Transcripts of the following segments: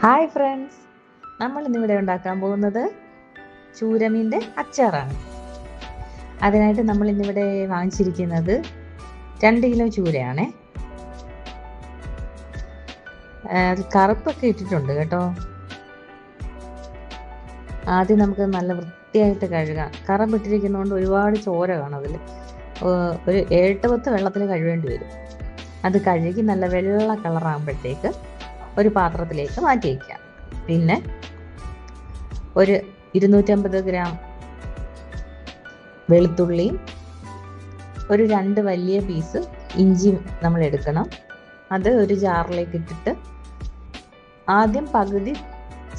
Hi friends, നമ്മൾ ഇന്നിവിടെ ഉണ്ടാക്കാൻ പോകുന്നത് ചൂരമീൻ്റെ അച്ചാറാണ്. അതിനായിട്ട് നമ്മൾ ഇന്നിവിടെ വാങ്ങിച്ചിരിക്കുന്നത് 2 കിലോ ചൂരയാണേ. കറുപ്പൊക്കെ ഇട്ടിട്ടുണ്ട് കേട്ടോ. ആദ്യം നമുക്ക് നല്ല വൃത്തിയായിട്ട് കഴുകാം. കറുപ്പിട്ടിരിക്കുന്നതുകൊണ്ട് ഒരുപാട് ചോര കാണും. അതിൽ ഒരു 7-10 വെള്ളത്തിൽ കഴുകേണ്ടി വരും. അത് കഴുകി നല്ല വെള്ള കളറാകുമ്പോഴത്തേക്ക് ഒരു പാത്രത്തിലേക്ക് മാറ്റി വയ്ക്കാം. പിന്നെ ഒരു 250 ഗ്രാം വെളുത്തുള്ളിയും ഒരു 2 വലിയ പീസ് ഇഞ്ചിയും നമ്മൾ എടുക്കണം. അത് ഒരു ജാറിലേക്ക് ഇട്ടിട്ട് ആദ്യം പകുതി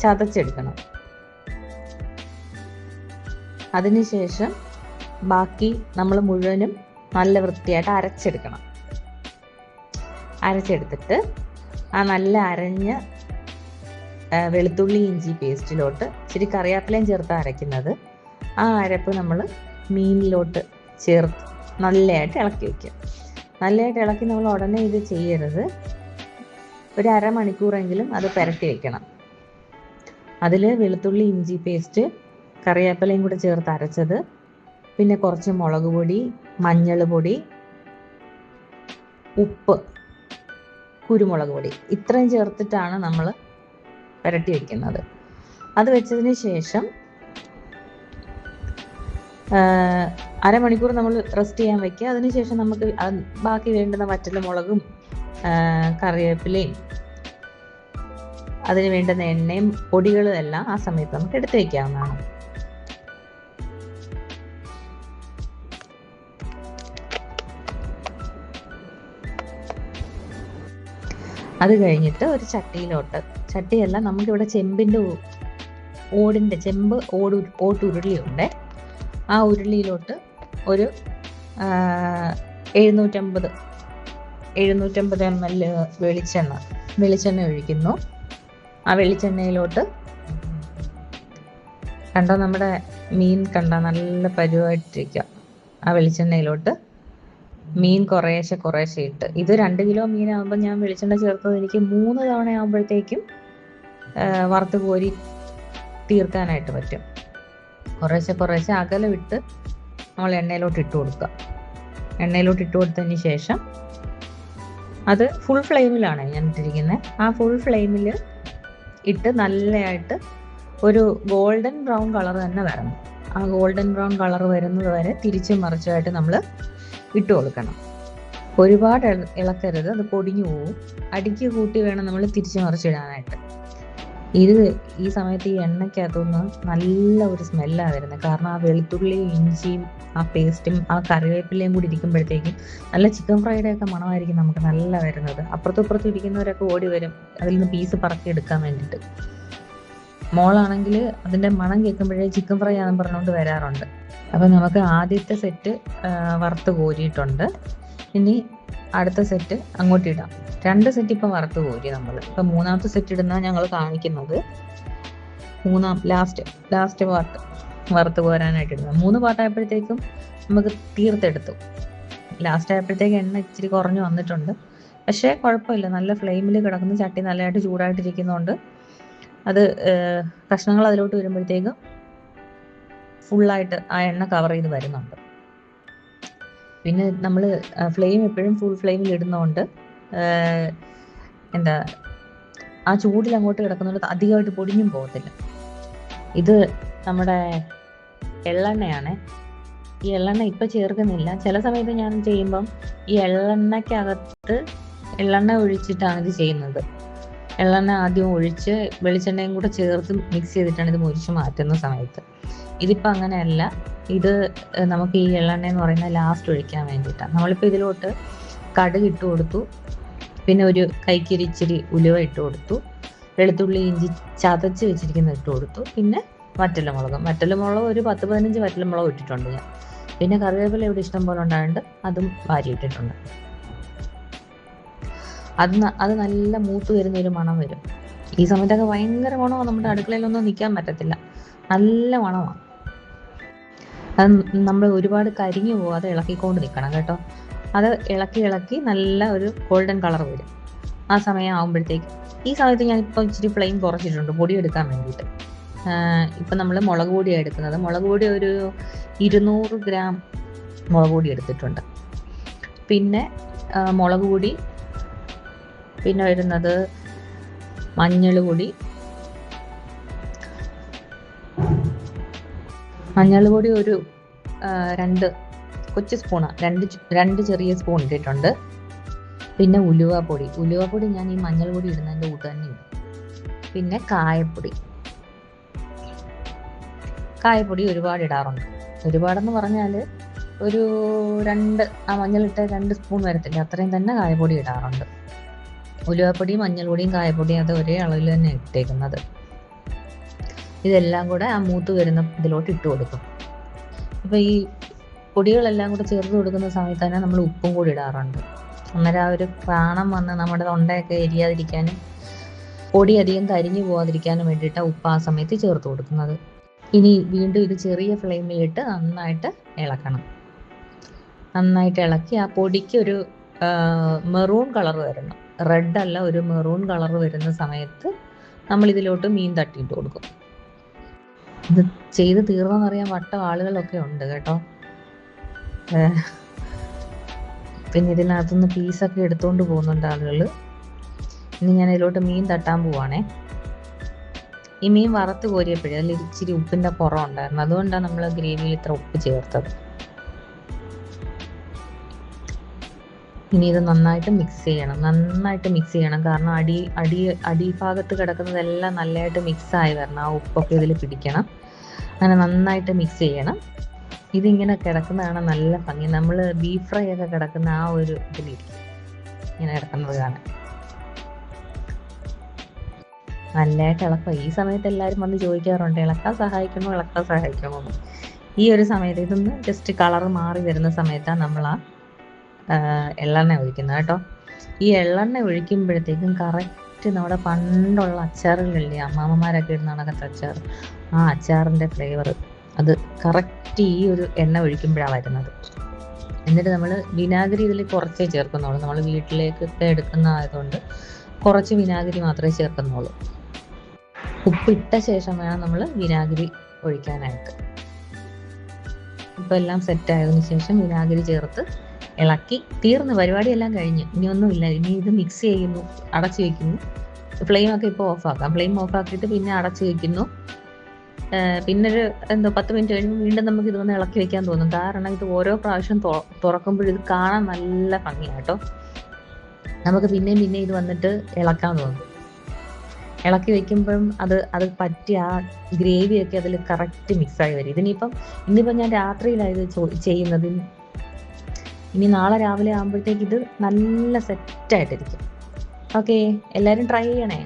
ചതച്ചെടുക്കണം. അതിനുശേഷം ബാക്കി നമ്മൾ മുഴുവനും നല്ല വൃത്തിയായിട്ട് അരച്ചെടുത്തിട്ട് ആ നല്ല അരഞ്ഞ വെളുത്തുള്ളി ഇഞ്ചി പേസ്റ്റിലോട്ട് ഇച്ചിരി കറിവേപ്പിലയും ചേർത്ത് അരയ്ക്കുന്നത്. ആ അരപ്പ് നമ്മൾ മീനിലോട്ട് ചേർത്ത് നല്ലതായിട്ട് ഇളക്കി വയ്ക്കുക. നല്ലതായിട്ട് ഇളക്കി നമ്മൾ ഉടനെ ഇത് ചെയ്യരുത്. ഒരു അരമണിക്കൂറെങ്കിലും അത് പുരട്ടി വെക്കണം. അതിൽ വെളുത്തുള്ളി ഇഞ്ചി പേസ്റ്റ്, കറിവേപ്പിലയും കൂടെ ചേർത്ത് അരച്ചത്, പിന്നെ കുറച്ച് മുളക് പൊടി, മഞ്ഞൾ പൊടി, ഉപ്പ്, കുരുമുളക് പൊടി, ഇത്രയും ചേർത്തിട്ടാണ് നമ്മൾ പുരട്ടി വെക്കുന്നത്. അത് വെച്ചതിന് ശേഷം അരമണിക്കൂർ നമ്മൾ റെസ്റ്റ് ചെയ്യാൻ വെക്കുക. അതിനുശേഷം നമുക്ക് ബാക്കി വേണ്ടുന്ന വറ്റൽമുളകും കറിവേപ്പിലയും അതിന് വേണ്ടുന്ന എണ്ണയും പൊടികളും എല്ലാം ആ സമയത്ത് നമുക്ക് എടുത്തു വയ്ക്കാവുന്നതാണ്. അത് കഴിഞ്ഞിട്ട് ഒരു ചട്ടിയല്ല, നമുക്കിവിടെ ഓട്ടുരുളിയുണ്ട്. ആ ഉരുളിയിലോട്ട് ഒരു 750 ml വെളിച്ചെണ്ണ ഒഴിക്കുന്നു. ആ വെളിച്ചെണ്ണയിലോട്ട് കണ്ടോ, നമ്മുടെ മീൻ നല്ല പരുവായിട്ടിരിക്കുക. ആ വെളിച്ചെണ്ണയിലോട്ട് മീൻ കുറേശ്ശെ ഇട്ട്, ഇത് 2 കിലോ മീനാകുമ്പോൾ ഞാൻ വെളിച്ചെണ്ണ ചേർത്തത് എനിക്ക് 3 തവണ ആകുമ്പോഴത്തേക്കും വറുത്ത് കോരി തീർക്കാനായിട്ട് പറ്റും. കുറേശ്ശെ അകലമിട്ട് നമ്മൾ എണ്ണയിലോട്ട് ഇട്ട് കൊടുക്കുക. എണ്ണയിലോട്ട് ഇട്ട് കൊടുത്തതിന് ശേഷം അത് ഫുൾ ഫ്ലെയിമിലാണ് ഞാൻ ഇട്ടിരിക്കുന്നത്. ആ ഫുൾ ഫ്ലെയിമിൽ ഇട്ട് നല്ലതായിട്ട് ഒരു ഗോൾഡൻ ബ്രൗൺ കളർ തന്നെ വരണം. ആ ഗോൾഡൻ ബ്രൗൺ കളർ വരുന്നത് വരെ തിരിച്ചും മറിച്ചായിട്ട് നമ്മൾ ഇട്ട് കൊടുക്കണം. ഒരുപാട് ഇളക്കരുത്, അത് പൊടിഞ്ഞു പോവും. അടിക്ക് കൂട്ടി വേണം നമ്മൾ തിരിച്ചു മറിച്ചിടാനായിട്ട്. ഈ സമയത്ത് ഈ എണ്ണയ്ക്കകത്തുനിന്ന് നല്ല ഒരു സ്മെല്ലാണ് വരുന്നത്. കാരണം ആ വെളുത്തുള്ളിയും ഇഞ്ചിയും ആ പേസ്റ്റും ആ കറിവേപ്പിലയും കൂടി ഇരിക്കുമ്പോഴത്തേക്കും നല്ല ചിക്കൻ ഫ്രൈഡ് ഒക്കെ മണമായിരിക്കും നമുക്ക് നല്ല വരുന്നത്. അപ്പുറത്തും ഇരിക്കുന്നവരൊക്കെ ഓടി വരും അതിൽ നിന്ന് പീസ് പറക്കി എടുക്കാൻ വേണ്ടിയിട്ട്. മോളാണെങ്കിൽ അതിൻ്റെ മണം കേൾക്കുമ്പോഴേ ചിക്കൻ ഫ്രൈ ആണെന്ന് പറഞ്ഞുകൊണ്ട് വരാറുണ്ട്. അപ്പം നമുക്ക് ആദ്യത്തെ സെറ്റ് വറുത്ത് കോരിയിട്ടുണ്ട്. ഇനി അടുത്ത സെറ്റ് അങ്ങോട്ട് ഇടാം. 2 സെറ്റ് ഇപ്പം വറുത്ത് കോരി നമ്മൾ. ഇപ്പം 3ാമത്തെ സെറ്റ് ഇടുന്ന ഞങ്ങൾ കാണിക്കുന്നത്. ലാസ്റ്റ് പാർട്ട് വറുത്ത് കോരാനായിട്ട് ഇടുന്നത്. 3 പാർട്ടായപ്പോഴത്തേക്കും നമുക്ക് തീർത്തെടുത്തു. ലാസ്റ്റ് ആയപ്പോഴത്തേക്ക് എണ്ണ ഇച്ചിരി കുറഞ്ഞു വന്നിട്ടുണ്ട്. പക്ഷേ കുഴപ്പമില്ല, നല്ല ഫ്ലെയിമിൽ കിടക്കുന്ന ചട്ടി നല്ലതായിട്ട് ചൂടായിട്ടിരിക്കുന്നതുകൊണ്ട് അത് കഷ്ണങ്ങൾ അതിലോട്ട് വരുമ്പോഴത്തേക്കും ഫുള്ളായിട്ട് ആ എണ്ണ കവർ ചെയ്ത് വരുന്നുണ്ട്. പിന്നെ നമ്മൾ ഫ്ലെയിം എപ്പോഴും ഫുൾ ഫ്ലെയിമിൽ ഇടുന്നതുകൊണ്ട് ആ ചൂടിൽ അങ്ങോട്ട് കിടക്കുന്നതുകൊണ്ട് അധികമായിട്ട് പൊടിഞ്ഞും പോകത്തില്ല. ഇത് നമ്മുടെ എള്ളെണ്ണയാണ്. ഈ എള്ളെണ്ണ ഇപ്പം ചേർക്കുന്നില്ല. ചില സമയത്ത് ഞാൻ ചെയ്യുമ്പം ഈ എള്ളെണ്ണയ്ക്കകത്ത് എള്ളെണ്ണ ഒഴിച്ചിട്ടാണ് ഇത് ചെയ്യുന്നത്. എള്ളെണ്ണ ആദ്യം ഒഴിച്ച് വെളിച്ചെണ്ണയും കൂടെ ചേർത്ത് മിക്സ് ചെയ്തിട്ടാണ് ഇത് മുരിച്ച് മാറ്റുന്ന സമയത്ത്. ഇതിപ്പോൾ അങ്ങനെയല്ല. ഇത് നമുക്ക് ഈ എള്ളെണ്ണ എന്ന് പറയുന്നത് ലാസ്റ്റ് ഒഴിക്കാൻ വേണ്ടിയിട്ടാണ്. നമ്മളിപ്പോൾ ഇതിലോട്ട് കടുക് ഇട്ട് കൊടുത്തു, പിന്നെ ഒരു കൈക്കിരി ഇച്ചിരി ഉലുവ ഇട്ട് കൊടുത്തു, വെളുത്തുള്ളി ഇഞ്ചി ചതച്ച് വെച്ചിരിക്കുന്നത് ഇട്ട് കൊടുത്തു, പിന്നെ വറ്റൽമുളക് ഒരു 10-15 വറ്റൽമുളക് ഇട്ടിട്ടുണ്ട് ഞാൻ. പിന്നെ കറിവേപ്പില ഇവിടെ ഇഷ്ടം പോലെ ഉണ്ടായിട്ട് അതും വാരിയിട്ടിട്ടുണ്ട്. അത് നല്ല മൂത്ത് വരുന്നൊരു മണം വരും. ഈ സമയത്തൊക്കെ ഭയങ്കര മണമാണ്. നമ്മുടെ അടുക്കളയിലൊന്നും നിൽക്കാൻ പറ്റത്തില്ല, നല്ല മണമാണ്. അത് നമ്മൾ ഒരുപാട് കരിഞ്ഞു പോകാതെ ഇളക്കിക്കൊണ്ട് നിൽക്കണം കേട്ടോ. അത് ഇളക്കി നല്ല ഒരു ഗോൾഡൻ കളർ വരും. ആ സമയം ആകുമ്പോഴത്തേക്ക് ഈ സമയത്ത് ഞാനിപ്പോൾ ഇച്ചിരി ഫ്ലെയിം കുറച്ചിട്ടുണ്ട് പൊടി എടുക്കാൻ വേണ്ടിയിട്ട്. ഇപ്പം നമ്മൾ മുളക് പൊടിയാണ് എടുക്കുന്നത്. മുളക് പൊടി ഒരു 200 ഗ്രാം മുളക് പൊടി എടുത്തിട്ടുണ്ട്. പിന്നെ മുളക് പൊടി, പിന്നെ വരുന്നത് മഞ്ഞൾ പൊടി. മഞ്ഞൾ പൊടി ഒരു 2 കൊച്ചു സ്പൂണ്, 2 ചെറിയ സ്പൂൺ ഇട്ടിട്ടുണ്ട്. പിന്നെ ഉലുവപ്പൊടി ഞാൻ ഈ മഞ്ഞൾ പൊടി ഇടുന്നതിൻ്റെ കൂട്ട് തന്നെ ഇടും. പിന്നെ കായപ്പൊടി ഒരുപാട് ഇടാറുണ്ട്. ഒരുപാടെന്ന് പറഞ്ഞാൽ ഒരു 2 മഞ്ഞളിട്ട 2 സ്പൂൺ വരത്തില്ല, അത്രയും തന്നെ കായപ്പൊടി ഇടാറുണ്ട്. ഉലുവപ്പൊടിയും മഞ്ഞൾപ്പൊടിയും കായപ്പൊടിയും അത് ഒരേ അളവിൽ തന്നെ ഇട്ടേക്കുന്നത്. ഇതെല്ലാം കൂടെ ആ മൂത്ത് വരുന്ന ഇതിലോട്ട് ഇട്ട് കൊടുക്കും. ഇപ്പോൾ ഈ പൊടികളെല്ലാം കൂടെ ചേർത്ത് കൊടുക്കുന്ന സമയത്ത് തന്നെ നമ്മൾ ഉപ്പും കൂടി ഇടാറുണ്ട്. അന്നേരം ആ ഒരു പ്രാണം വന്ന് നമ്മുടെ തൊണ്ടയൊക്കെ എരിയാതിരിക്കാനും പൊടി അധികം കരിഞ്ഞു പോകാതിരിക്കാനും വേണ്ടിയിട്ടാണ് ഉപ്പ് ആ സമയത്ത് ചേർത്ത് കൊടുക്കുന്നത്. ഇനി വീണ്ടും ഇത് ചെറിയ ഫ്ലെയിമിലിട്ട് നന്നായിട്ട് ഇളക്കണം. നന്നായിട്ട് ഇളക്കി ആ പൊടിക്ക് ഒരു മെറൂൺ കളർ വരണം, റെഡ് അല്ല, ഒരു മെറൂൺ കളർ വരുന്ന സമയത്ത് നമ്മൾ ഇതിലോട്ട് മീൻ തട്ടിയിട്ട് കൊടുക്കും. ഇത് ചെയ്ത് തീർന്നെന്നറിയാൻ വട്ടം ആളുകളൊക്കെ ഉണ്ട് കേട്ടോ. പിന്നെ ഇതിനകത്തുനിന്ന് പീസൊക്കെ എടുത്തുകൊണ്ട് പോകുന്നുണ്ട് ആളുകൾ. ഇനി ഞാൻ ഇതിലോട്ട് മീൻ തട്ടാൻ പോവാണേ. ഈ മീൻ വറുത്ത് കോരിയപ്പോഴേ അതിൽ ഇച്ചിരി ഉപ്പിൻ്റെ കുറവുണ്ടായിരുന്നു, അതുകൊണ്ടാണ് നമ്മൾ ഗ്രേവിയിൽ ഇത്ര ഉപ്പ് ചേർത്തത്. ഇനി ഇത് നന്നായിട്ട് മിക്സ് ചെയ്യണം. കാരണം അടിഭാഗത്ത് കിടക്കുന്നതെല്ലാം നല്ലതായിട്ട് മിക്സായി വരണം. ആ ഉപ്പൊക്കെ ഇതിൽ പിടിക്കണം. അങ്ങനെ നന്നായിട്ട് മിക്സ് ചെയ്യണം. ഇതിങ്ങനെ കിടക്കുന്നതാണ് നല്ല ഭംഗി. നമ്മൾ ബീഫ് ഫ്രൈ ഒക്കെ കിടക്കുന്ന ആ ഒരു ഇതിലിരിക്കും ഇങ്ങനെ കിടക്കുന്നത് കാണാൻ. നല്ലതായിട്ട് ഇളക്കുക. ഈ സമയത്ത് എല്ലാവരും വന്ന് ചോദിക്കാറുണ്ട് ഇളക്കാൻ സഹായിക്കണോ എന്ന്. ഈ ഒരു സമയത്ത് ഇതൊന്ന് ജസ്റ്റ് കളർ മാറി വരുന്ന സമയത്താണ് നമ്മൾ ആ എള്ളെണ്ണ ഒഴിക്കുന്നത് കേട്ടോ. ഈ എള്ളെണ്ണ ഒഴിക്കുമ്പോഴത്തേക്കും കറക്റ്റ് നമ്മുടെ പണ്ടുള്ള അച്ചാറുകളില്ലേ, അമ്മാമ്മമാരൊക്കെ ഇടുന്ന കണക്കത്തെ അച്ചാർ, ആ അച്ചാറിൻ്റെ ഫ്ലേവർ അത് കറക്റ്റ് ഈ ഒരു എണ്ണ ഒഴിക്കുമ്പോഴാണ് വരുന്നത്. എന്നിട്ട് നമ്മൾ വിനാഗിരി ഇതിൽ കുറച്ചേ ചേർക്കുന്നുള്ളൂ. നമ്മൾ വീട്ടിലേക്കൊക്കെ എടുക്കുന്നതായതുകൊണ്ട് കുറച്ച് വിനാഗിരി മാത്രമേ ചേർക്കുന്നുള്ളൂ. ഉപ്പിട്ട ശേഷം വേണം നമ്മൾ വിനാഗിരി ഒഴിക്കാനായിട്ട്. ഇപ്പോൾ എല്ലാം സെറ്റായതിനു ശേഷം വിനാഗിരി ചേർത്ത് ഇളക്കി തീർന്ന് പരിപാടിയെല്ലാം കഴിഞ്ഞ് ഇനി ഒന്നുമില്ല. ഇനി ഇത് മിക്സ് ചെയ്യുന്നു, അടച്ചു വയ്ക്കുന്നു. ഫ്ലെയിമൊക്കെ ഇപ്പോൾ ഓഫാക്കാം. ഫ്ലെയിം ഓഫാക്കിയിട്ട് പിന്നെ അടച്ചു വയ്ക്കുന്നു. പിന്നെ ഒരു 10 മിനിറ്റ് കഴിയുമ്പോൾ വീണ്ടും നമുക്ക് ഇതൊന്ന് ഇളക്കി വെക്കാൻ തോന്നും. കാരണം ഇത് ഓരോ പ്രാവശ്യം തുറക്കുമ്പോഴും ഇത് കാണാൻ നല്ല ഭംഗിയാട്ടോ. നമുക്ക് പിന്നെയും ഇത് വന്നിട്ട് ഇളക്കാൻ തോന്നും. ഇളക്കി വെക്കുമ്പോഴും അത് പറ്റി ആ ഗ്രേവിയൊക്കെ അതിൽ കറക്റ്റ് മിക്സായി വരും. ഇന്നിപ്പം ഞാൻ രാത്രിയിലാണ് ഇത് ചെയ്യുന്നത്. ഇനി നാളെ രാവിലെ ആകുമ്പോഴത്തേക്ക് ഇത് നല്ല സെറ്റായിട്ടിരിക്കും. ഓക്കെ, എല്ലാവരും ട്രൈ ചെയ്യണേ.